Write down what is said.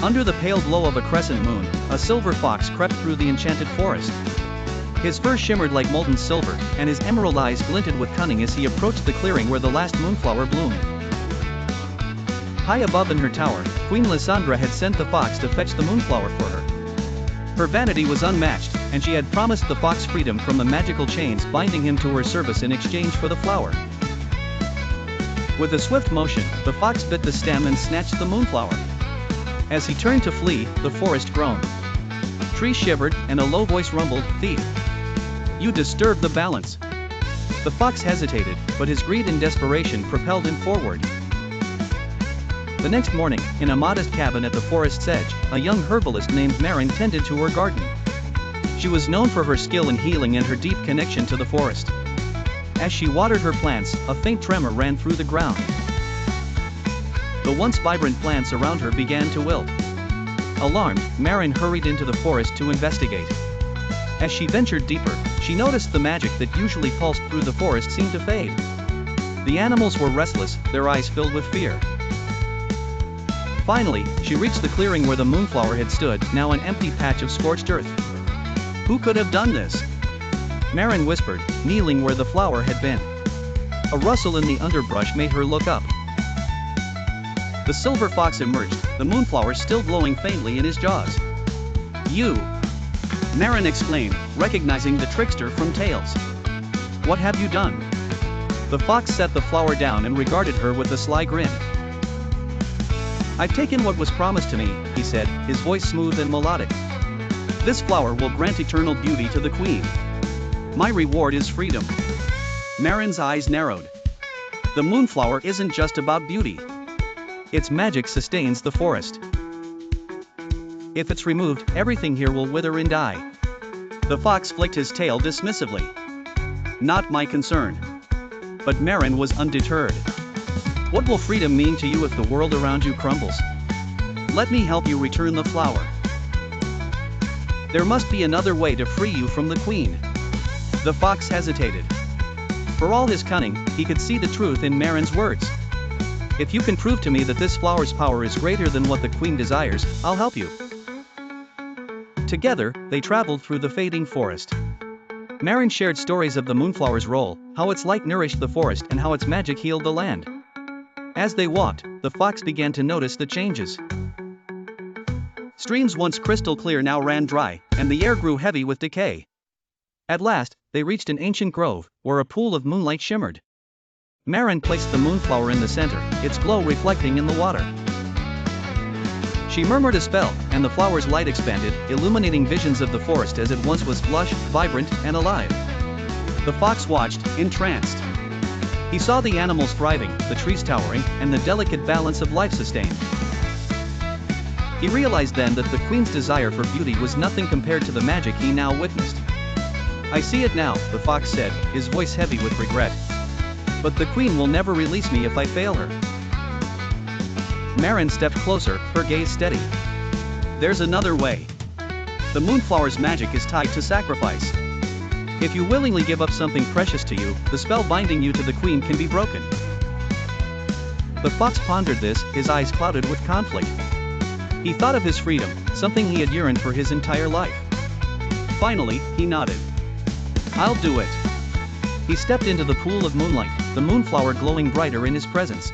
Under the pale glow of a crescent moon, a silver fox crept through the enchanted forest. His fur shimmered like molten silver, and his emerald eyes glinted with cunning as he approached the clearing where the last moonflower bloomed. High above in her tower, Queen Lysandra had sent the fox to fetch the moonflower for her. Her vanity was unmatched, and she had promised the fox freedom from the magical chains binding him to her service in exchange for the flower. With a swift motion, the fox bit the stem and snatched the moonflower. As he turned to flee, the forest groaned. Trees shivered, and a low voice rumbled, "Thief! You disturbed the balance." The fox hesitated, but his greed and desperation propelled him forward. The next morning, in a modest cabin at the forest's edge, a young herbalist named Marin tended to her garden. She was known for her skill in healing and her deep connection to the forest. As she watered her plants, a faint tremor ran through the ground. The once vibrant plants around her began to wilt. Alarmed, Marin hurried into the forest to investigate. As she ventured deeper, she noticed the magic that usually pulsed through the forest seemed to fade. The animals were restless, their eyes filled with fear. Finally, she reached the clearing where the moonflower had stood, now an empty patch of scorched earth. Who could have done this? Marin whispered, kneeling where the flower had been. A rustle in the underbrush made her look up. The silver fox emerged, the moonflower still glowing faintly in his jaws. "You!" Marin exclaimed, recognizing the trickster from Tales. "What have you done?" The fox set the flower down and regarded her with a sly grin. "I've taken what was promised to me," he said, his voice smooth and melodic. "This flower will grant eternal beauty to the queen. My reward is freedom." Marin's eyes narrowed. The moonflower isn't just about beauty. Its magic sustains the forest. If it's removed, everything here will wither and die. The fox flicked his tail dismissively. "Not my concern." But Marin was undeterred. "What will freedom mean to you if the world around you crumbles? Let me help you return the flower. There must be another way to free you from the queen." The fox hesitated. For all his cunning, he could see the truth in Marin's words. "If you can prove to me that this flower's power is greater than what the queen desires, I'll help you." Together, they traveled through the fading forest. Marin shared stories of the moonflower's role, how its light nourished the forest and how its magic healed the land. As they walked, the fox began to notice the changes. Streams once crystal clear now ran dry, and the air grew heavy with decay. At last, they reached an ancient grove, where a pool of moonlight shimmered. Marin placed the moonflower in the center, its glow reflecting in the water. She murmured a spell, and the flower's light expanded, illuminating visions of the forest as it once was lush, vibrant, and alive. The fox watched, entranced. He saw the animals thriving, the trees towering, and the delicate balance of life sustained. He realized then that the queen's desire for beauty was nothing compared to the magic he now witnessed. "I see it now," the fox said, his voice heavy with regret. "But the queen will never release me if I fail her." Marin stepped closer, her gaze steady. "There's another way. The moonflower's magic is tied to sacrifice. If you willingly give up something precious to you, the spell binding you to the queen can be broken." The fox pondered this, his eyes clouded with conflict. He thought of his freedom, something he had yearned for his entire life. Finally, he nodded. "I'll do it." He stepped into the pool of moonlight, the moonflower glowing brighter in his presence.